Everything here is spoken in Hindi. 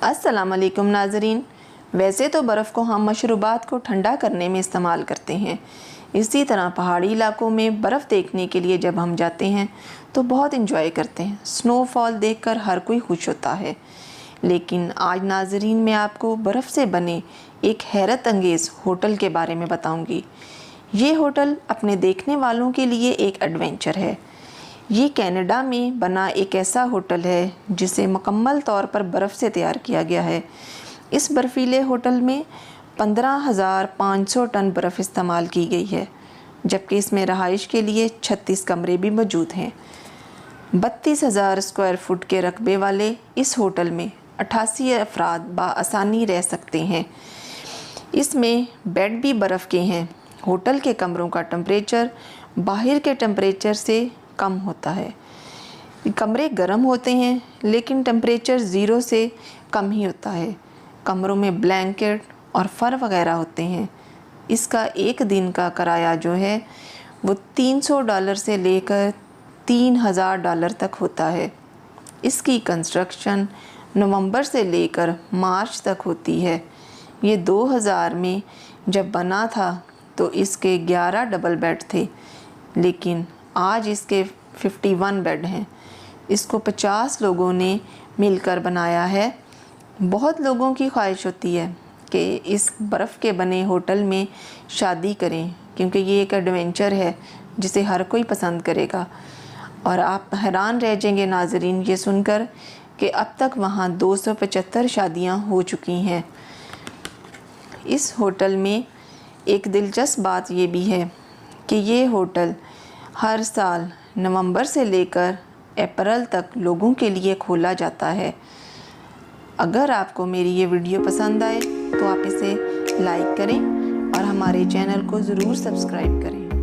अस्सलाम वालेकुम नाज़रीन। वैसे तो बर्फ़ को हम मशरूबात को ठंडा करने में इस्तेमाल करते हैं। इसी तरह पहाड़ी इलाकों में बर्फ़ देखने के लिए जब हम जाते हैं तो बहुत इंजॉय करते हैं। स्नोफॉल देखकर हर कोई खुश होता है। लेकिन आज नाज़रीन मैं आपको बर्फ़ से बने एक हैरत अंगेज़ होटल के बारे में बताऊंगी। ये होटल अपने देखने वालों के लिए एक एडवेंचर है। ये कनाडा में बना एक ऐसा होटल है जिसे मुकम्मल तौर पर बर्फ़ से तैयार किया गया है। इस बर्फीले होटल में 15,500 टन बर्फ़ इस्तेमाल की गई है, जबकि इसमें रहाइश के लिए 36 कमरे भी मौजूद हैं। 32,000 स्क्वायर फुट के रकबे वाले इस होटल में 88 अफराद बआसानी रह सकते हैं। इसमें बेड भी बर्फ़ के हैं। होटल के कमरों का टेम्परेचर बाहर के टेम्परेचर से कम होता है। कमरे गर्म होते हैं लेकिन टेम्परेचर 0 से कम ही होता है। कमरों में ब्लैंकेट और फर वगैरह होते हैं। इसका एक दिन का किराया जो है वो $300 से लेकर $3,000 तक होता है। इसकी कंस्ट्रक्शन नवंबर से लेकर मार्च तक होती है। ये 2000 में जब बना था तो इसके 11 डबल बेड थे, लेकिन आज इसके 51 बेड हैं। इसको 50 लोगों ने मिलकर बनाया है। बहुत लोगों की ख्वाहिश होती है कि इस बर्फ़ के बने होटल में शादी करें, क्योंकि ये एक एडवेंचर है जिसे हर कोई पसंद करेगा। और आप हैरान रह जाएंगे नाज़रीन ये सुनकर कि अब तक वहाँ 275 शादियाँ हो चुकी हैं। इस होटल में एक दिलचस्प बात ये भी है कि ये होटल हर साल नवंबर से लेकर अप्रैल तक लोगों के लिए खोला जाता है। अगर आपको मेरी ये वीडियो पसंद आए तो आप इसे लाइक करें और हमारे चैनल को ज़रूर सब्सक्राइब करें।